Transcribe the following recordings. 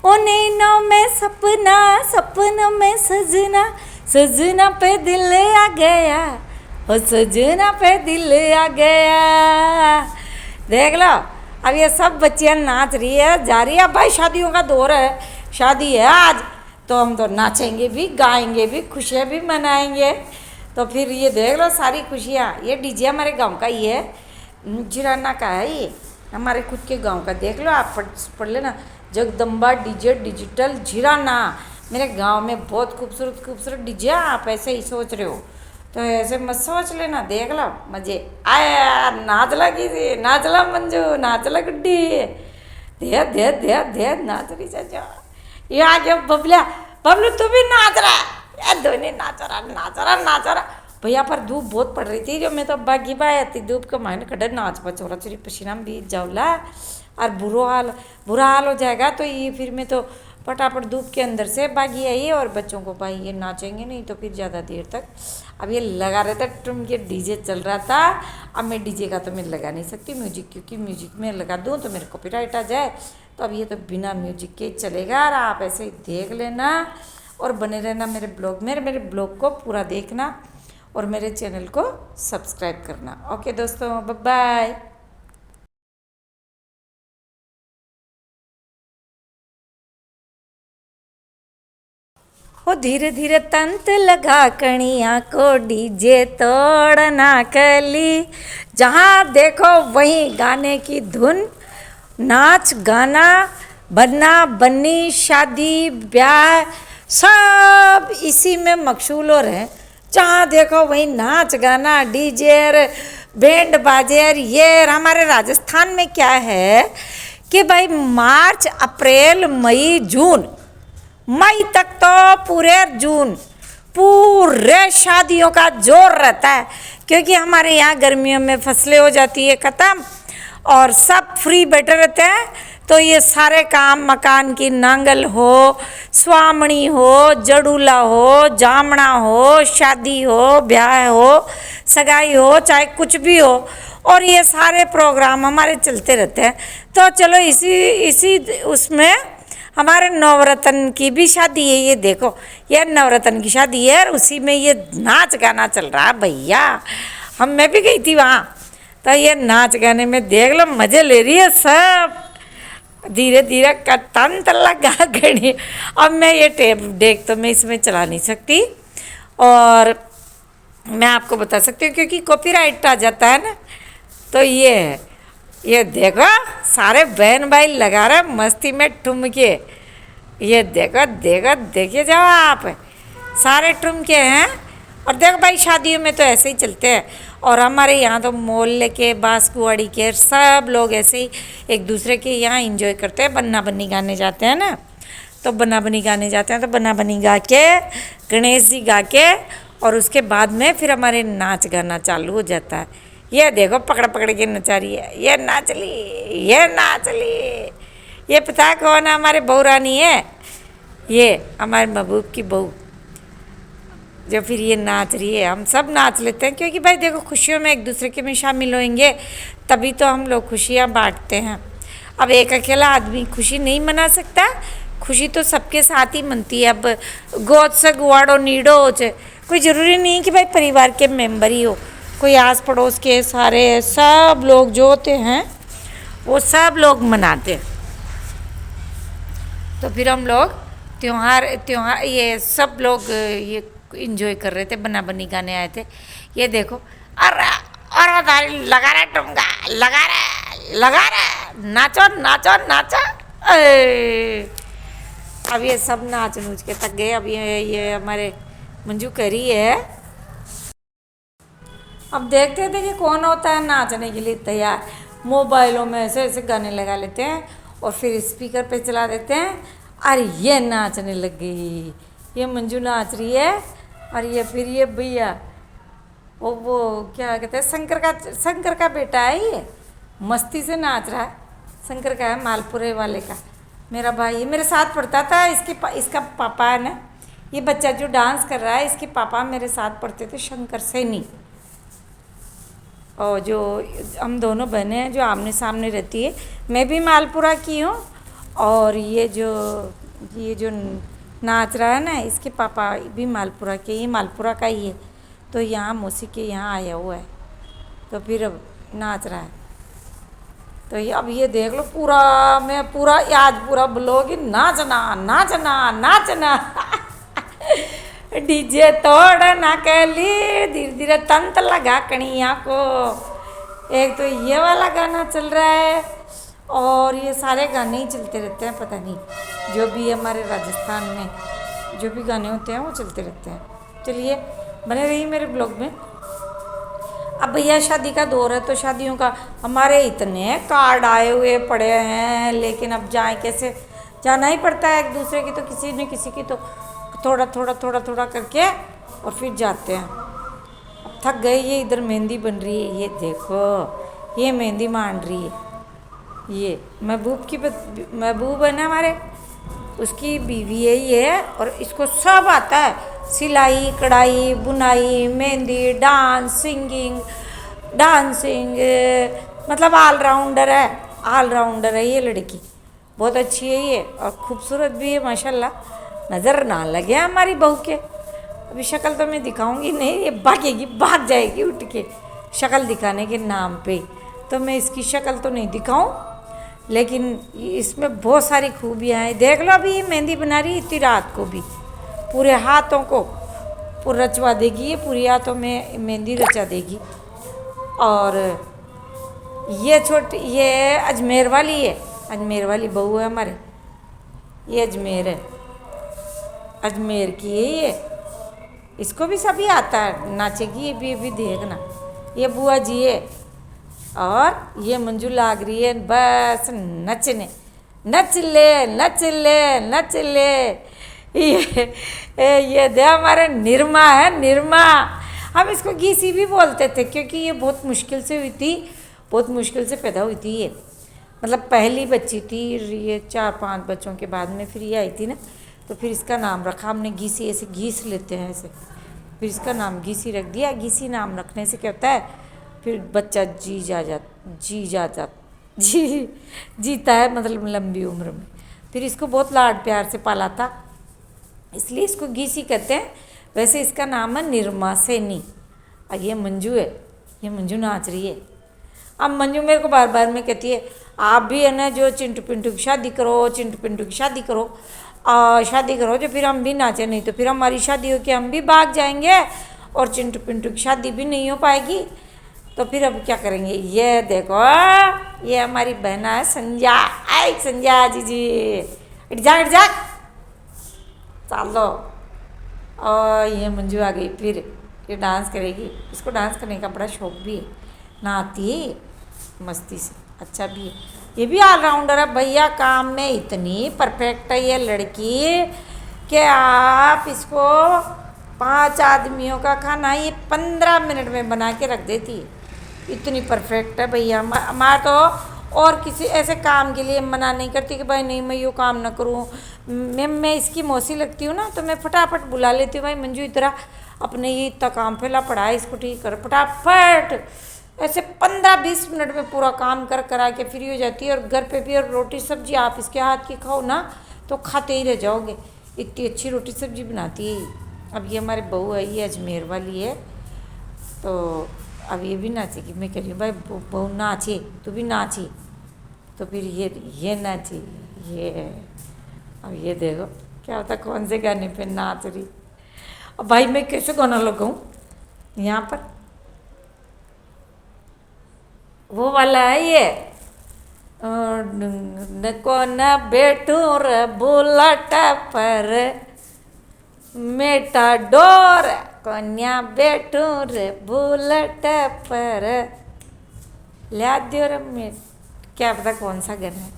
ओ नैनों में सपना, सपनों में सजना, सजना पे दिल आ गया, ओ सजना पे दिल आ गया। देख लो, अब ये सब बच्चियाँ नाच रही है, जा रही है। भाई शादियों का दौर है, शादी है आज, तो हम तो नाचेंगे भी, गाएंगे भी, खुशियाँ भी मनाएंगे। तो फिर ये देख लो सारी खुशियाँ। ये डीजे हमारे गांव का ही है, जिराना का है ये, हमारे खुद के गांव का। देख लो आप पढ़ लेना, जगदम्बा डीजे डिजिटल झिराना। मेरे गांव में बहुत खूबसूरत खूबसूरत डीजे। आप ऐसे ही सोच रहे हो तो ऐसे मत सोच लेना। देख लो मजे आया, नाच लगी थी, नाचला मंजू, नाचला गुड्डी, धे धे धे धे नाच रही चाचा। ये आ गया बबला, बबलू तू भी नाच रहा है, धोनी नाच रहा नाच रहा नाच रहा। भैया पर धूप बहुत पड़ रही थी, जो मैं तो बागी बाया थी धूप का मायने कड़े नाच पर चोरा चोरी पसीना बीत जाऊला और बुरा हाल हो जाएगा। तो ये फिर मैं तो फटाफट धूप के अंदर से बागी आई और बच्चों को भाई ये नाचेंगे नहीं तो फिर ज़्यादा देर तक। अब ये लगा रहे थे तुम, ये डीजे चल रहा था। अब मैं डीजे का तो मैं लगा नहीं सकती म्यूजिक, क्योंकि म्यूजिक में लगा दूँ तो मेरे कॉपीराइट आ जाए। तो अब ये तो बिना म्यूजिक के चलेगा। और आप ऐसे ही देख लेना और बने रहना मेरे ब्लॉग में। मेरे ब्लॉग को पूरा देखना और मेरे चैनल को सब्सक्राइब करना। ओके दोस्तों, बाय बाय। वो धीरे धीरे तंत लगा कणिया को डीजे तोड़ना कली, जहाँ देखो वहीं गाने की धुन, नाच गाना, बनना बन्नी, शादी ब्याह सब इसी में मशगूल हो रहे हैं। जहाँ देखो वहीं नाच गाना, डीजे, बैंड बाजे। ये हमारे राजस्थान में क्या है कि भाई मार्च अप्रैल मई जून, मई तक तो पूरे जून पूरे शादियों का जोर रहता है, क्योंकि हमारे यहाँ गर्मियों में फसलें हो जाती है ख़त्म और सब फ्री बैठे रहते हैं। तो ये सारे काम, मकान की नांगल हो, स्वामणी हो, जड़ूला हो, जामना हो, शादी हो, ब्याह हो, सगाई हो, चाहे कुछ भी हो, और ये सारे प्रोग्राम हमारे चलते रहते हैं। तो चलो इसी उसमें हमारे नवरत्न की भी शादी है। ये देखो, ये नवरत्न की शादी है और उसी में ये नाच गाना चल रहा है भैया। मैं भी गई थी वहाँ, तो ये नाच गाने में देख लो मज़े ले रही है सब। धीरे धीरे तंत लगा गणी। अब मैं ये टेप डेक तो मैं इसमें चला नहीं सकती और मैं आपको बता सकती हूँ क्योंकि कॉपीराइट आ जाता है ना। तो ये है, ये देखो सारे बहन भाई लगा रहे मस्ती में ठुमके। ये देखो देखो देखिए जाओ आप, सारे ठुमके हैं। और देखो भाई शादियों में तो ऐसे ही चलते हैं। और हमारे यहाँ तो मोहल्ले के, बांसकुआड़ी के सब लोग ऐसे ही एक दूसरे के यहाँ एंजॉय करते हैं। बन्ना बन्नी गाने जाते हैं ना, तो बन्ना बन्नी गाने जाते हैं। तो बन्ना बन्नी गा के, गणेश जी गा के, और उसके बाद में फिर हमारे नाच गाना चालू हो जाता है। ये देखो पकड़ पकड़ के नचा रही है, ये नाच ली, ये नाच ली। ये पता कौन है? हमारे बहू रानी है, ये हमारे महबूब की बहू, जो फिर ये नाच रही है। हम सब नाच लेते हैं क्योंकि भाई देखो खुशियों में एक दूसरे के में शामिल होंगे तभी तो हम लोग खुशियाँ बांटते हैं। अब एक अकेला आदमी खुशी नहीं मना सकता, खुशी तो सबके साथ ही मनती है। अब गोद से गुआड़ो नीडो हो जाए, कोई ज़रूरी नहीं कि भाई परिवार के मेंबर ही हो, कोई आस पड़ोस के सारे सब लोग जो होते हैं वो सब लोग मनाते हैं। तो फिर हम लोग त्योहार ये सब लोग ये इंजॉय कर रहे थे, बना बनी गाने आए थे। ये देखो, अरे अरे लगा रहा टुमका, लगा रहा नाचो नाचो नाचो। अब ये सब नाच नूच के थक गए। अब ये हमारे मंजू कह रही है, अब देखते थे कि कौन होता है नाचने के लिए तैयार। मोबाइलों में ऐसे ऐसे गाने लगा लेते हैं और फिर स्पीकर पे चला देते हैं। अरे ये नाचने लग गई, ये मंजू नाच रही है। और ये फिर ये भैया वो क्या कहते हैं, शंकर का बेटा है, ये मस्ती से नाच रहा है। शंकर का है, मालपुरे वाले का मेरा भाई, ये मेरे साथ पढ़ता था। इसका पापा है ना, ये बच्चा जो डांस कर रहा है इसके पापा मेरे साथ पढ़ते थे, शंकर सैनी। और जो हम दोनों बहनें हैं जो आमने सामने रहती है। मैं भी मालपुरा की हूँ और ये जो नाच रहा है ना, इसके पापा भी मालपुरा के, ये मालपुरा का ही है, तो यहाँ मौसी के यहाँ आया हुआ है, तो फिर अब नाच रहा है। तो ये अब ये देख लो, पूरा आज पूरा ब्लॉग ही नाचना नाचना नाचना डीजे तोड़ ना कैली, धीरे धीरे तंत लगा कणिया को। एक तो ये वाला गाना चल रहा है, और ये सारे गाने ही चलते रहते हैं, पता नहीं जो भी हमारे राजस्थान में जो भी गाने होते हैं वो चलते रहते हैं। चलिए बने रहिए मेरे ब्लॉग में। अब भैया शादी का दौर है, तो शादियों का हमारे इतने कार्ड आए हुए पड़े हैं, लेकिन अब जाए कैसे, जाना ही पड़ता है एक दूसरे की, तो किसी न किसी की तो थोड़ा थोड़ा थोड़ा थोड़ा करके और फिर जाते हैं। अब थक गए। ये इधर मेहंदी बन रही है, ये देखो, ये मेहंदी मान रही है। ये महबूब है ना हमारे, उसकी बीवी है ये, और इसको सब आता है, सिलाई कढ़ाई बुनाई मेहंदी डांसिंग, मतलब ऑलराउंडर है ये लड़की। बहुत अच्छी है ये, और खूबसूरत भी है माशाल्लाह। नज़र ना लगे हमारी बहू के। अभी शक्ल तो मैं दिखाऊंगी नहीं, ये भाग जाएगी उठ के शक्ल दिखाने के नाम पे, तो मैं इसकी शक्ल तो नहीं दिखाऊं, लेकिन इसमें बहुत सारी खूबियाँ हैं। देख लो, अभी ये मेहंदी बना रही है, इतनी रात को भी पूरे हाथों को पूरा रचवा देगी, ये पूरी हाथों में मेहंदी रचा देगी। और ये अजमेर वाली है, अजमेर वाली बहू है हमारे, ये अजमेर है, अजमेर की है ये। इसको भी सभी आता है, नाचेगी ये भी देखना। ये बुआ जी है, और ये मंजू लाग रही है बस नचने, नच ले। ये दे हमारे निर्मा है, निर्मा। हम इसको घीसी भी बोलते थे, क्योंकि ये बहुत मुश्किल से हुई थी, बहुत मुश्किल से पैदा हुई थी ये। मतलब पहली बच्ची थी ये, 4-5 बच्चों के बाद में फिर ये आई थी ना, तो फिर इसका नाम रखा हमने घीसी, ऐसे घीस लेते हैं ऐसे, फिर इसका नाम घीसी रख दिया। घीसी नाम रखने से क्या होता है, फिर बच्चा जीता है, मतलब लंबी उम्र में। फिर इसको बहुत लाड प्यार से पाला था, इसलिए इसको घीसी कहते हैं। वैसे इसका नाम है निर्मा सैनी। और ये मंजू है, ये मंजू नाच रही है। अब मंजू मेरे को बार बार में कहती है, आप भी है ना जो चिंटू पिंटू की शादी करो, चिंटू पिंटू की शादी करो, शादी करो जो फिर हम भी नाचे, नहीं तो फिर हमारी शादी हो के हम भी भाग जाएंगे, और चिंटू पिंटू की शादी भी नहीं हो पाएगी, तो फिर अब क्या करेंगे। ये देखो, ये हमारी बहना है संजा। आई संजा जी इट जा चलो। और ये मंजू आ गई, फिर ये डांस करेगी। इसको डांस करने का बड़ा शौक भी है, नहाती है मस्ती से, अच्छा भी है। ये भी ऑलराउंडर है भैया, काम में इतनी परफेक्ट है ये लड़की कि आप इसको 5 आदमियों का खाना ये 15 मिनट में बना के रख देती है, इतनी परफेक्ट है भैया। हमारा तो और किसी ऐसे काम के लिए मना नहीं करती कि भाई नहीं मैं ये काम ना करूँ। मैं इसकी मौसी लगती हूँ ना, तो मैं फटाफट बुला लेती हूँ, भाई मंजू इतना अपने ये इतना काम फैला पड़ा है, इसको ठीक कर फटाफट। ऐसे 15-20 मिनट में पूरा काम करा के फ्री हो जाती है। और घर पे भी, और रोटी सब्जी आप इसके हाथ की खाओ ना तो खाते ही रह जाओगे, इतनी अच्छी रोटी सब्जी बनाती है। अब ये हमारे बहू है, ये अजमेर वाली है, तो अब ये भी नाचेगी। मैं कह रही हूँ भाई बहू नाचे, तू भी नाची, तो फिर ये नाची। ये अब ये देखो क्या होता, कौन से गाने पे नाच रही। अब भाई मैं कैसे गाना लगाऊँ यहाँ पर, वो वाला है ये, कौन बैठू रे बुलट पर मेटा डोर, कन्या बैठू रे बुलट पर ला दियो रे मैं, क्या पता कौन सा गाना है।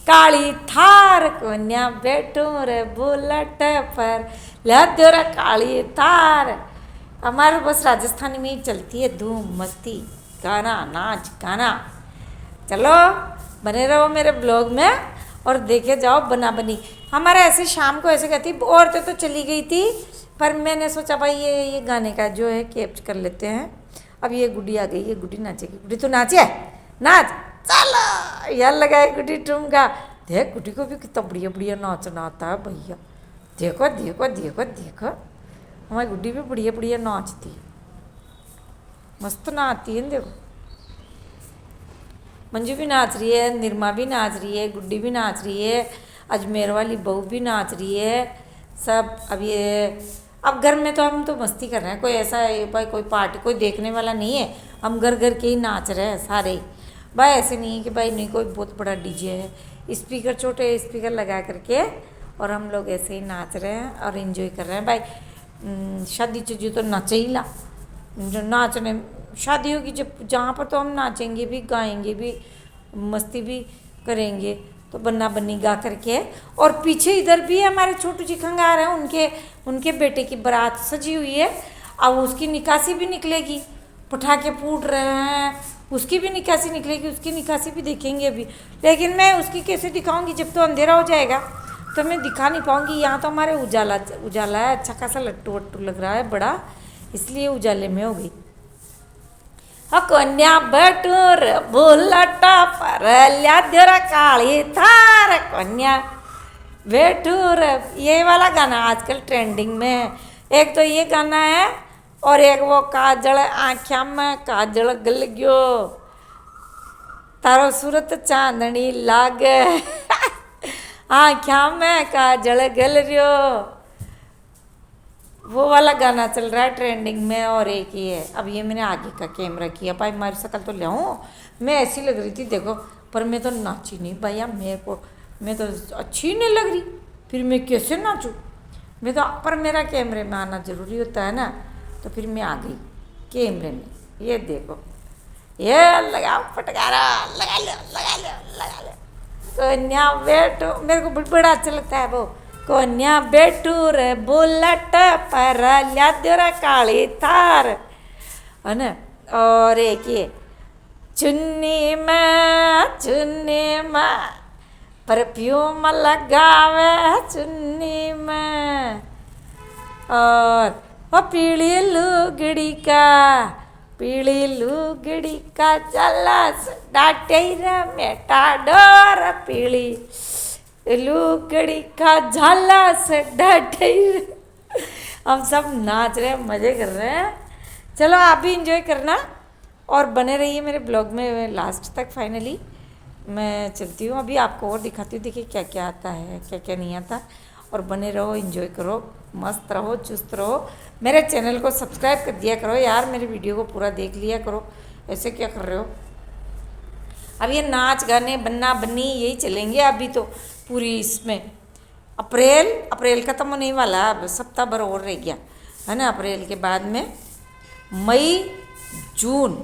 काली थार कन्या बैठू रे बुलट पर ला दियो रे काली थार। हमारे बस राजस्थानी में ही चलती है धूम मस्ती, गाना नाच गाना। चलो बने रहो मेरे ब्लॉग में और देखे जाओ बना बनी। हमारा ऐसे शाम को ऐसे कहती, औरतें तो चली गई थी, पर मैंने सोचा भाई ये गाने का जो है कैप्च कर लेते हैं। अब ये गुड्डी आ गई, ये गुड्डी नाचेगी। गुड्डी तो नाचे, नाच चलो, यार लगाए गुड्डी ठुमका, देख गुड्डी को भी कितना बढ़िया बढ़िया नाचना आता है भैया। देखो देखो देखो देखो, हमारी गुड्डी भी बढ़िया बढ़िया नाचती है, मस्त नाचती है। देखो मंजू भी नाच रही है, निरमा भी नाच रही है, गुड्डी भी नाच रही है, अजमेर वाली बहू भी नाच रही है। सब अब घर में तो हम तो मस्ती कर रहे हैं, कोई ऐसा भाई कोई पार्टी कोई देखने वाला नहीं है, हम घर घर के ही नाच रहे हैं सारे ही भाई। ऐसे नहीं है कि भाई नहीं कोई बहुत बड़ा डीजे है, स्पीकर छोटे स्पीकर लगा करके और हम लोग ऐसे ही नाच रहे हैं और इन्जॉय कर रहे हैं भाई। शादी चीज़ तो नाचे ही ला, जो नाचने शादी होगी जब जहाँ पर तो हम नाचेंगे भी गाएंगे भी मस्ती भी करेंगे, तो बन्ना बन्नी गा करके। और पीछे इधर भी हमारे छोटू जी खंगार हैं, उनके बेटे की बारात सजी हुई है। अब उसकी निकासी भी निकलेगी, पटाखे फूट रहे हैं, उसकी भी निकासी निकलेगी, उसकी निकासी भी देखेंगे अभी। लेकिन मैं उसकी कैसे दिखाऊंगी, जब तो अंधेरा हो जाएगा तो मैं दिखा नहीं पाऊंगी। यहाँ तो हमारे उजाला उजाला है, अच्छा खासा लट्टू वट्टू लग रहा है बड़ा, इसलिए उजाले में हो गई। कन्या बटूर बुलटा पर ल्याद्योरा काली थार कन्या बेटूर, ये वाला गाना आजकल ट्रेंडिंग में है। एक तो ये गाना है और एक वो काजल आँख्या में काजल गल गयो तारो सूरत चांदनी लागे आँख्या में काजल गल रियो, वो वाला गाना चल रहा है ट्रेंडिंग में। और एक ही है, अब ये मैंने आगे का कैमरा किया भाई, मेरी शक्ल तो ले आऊँ, मैं ऐसी लग रही थी देखो, पर मैं तो नाची नहीं भैया, मैं तो अच्छी नहीं लग रही, फिर मैं कैसे नाचूँ। मैं तो पर मेरा कैमरे में आना ज़रूरी होता है ना, तो फिर मैं आ गई कैमरे में। ये देखो ये लगाओ फटकारा, लगा लो लगा लो लगा लो। कन्या बेटो मेरे को बड़ा अच्छा लगता है वो, कन्या बेटूर बुलट पर ल्याद्योरा काली थार है ना। और एक ये चुन्नी में परफ्यूम लगावे चुन्नी में, और वो पीली लुगड़ी का चलस डाटेरा मेटा डोर, पीली लुगड़ी का झाला से डाटे। हम सब नाच रहे हैं, मज़े कर रहे हैं। चलो आप भी इंजॉय करना और बने रहिए मेरे ब्लॉग में लास्ट तक। फाइनली मैं चलती हूँ, अभी आपको और दिखाती हूँ, देखिए क्या क्या आता है क्या क्या नहीं आता। और बने रहो, इंजॉय करो, मस्त रहो, चुस्त रहो। मेरे चैनल को सब्सक्राइब कर दिया करो यार, मेरे वीडियो को पूरा देख लिया करो, ऐसे क्या कर रहे हो। अब ये नाच गाने बन्ना बन्नी यही चलेंगे अभी तो पूरी इसमें। अप्रैल ख़त्म होने वाला, अब सप्ताह भर और रह गया है ना। अप्रैल के बाद में मई जून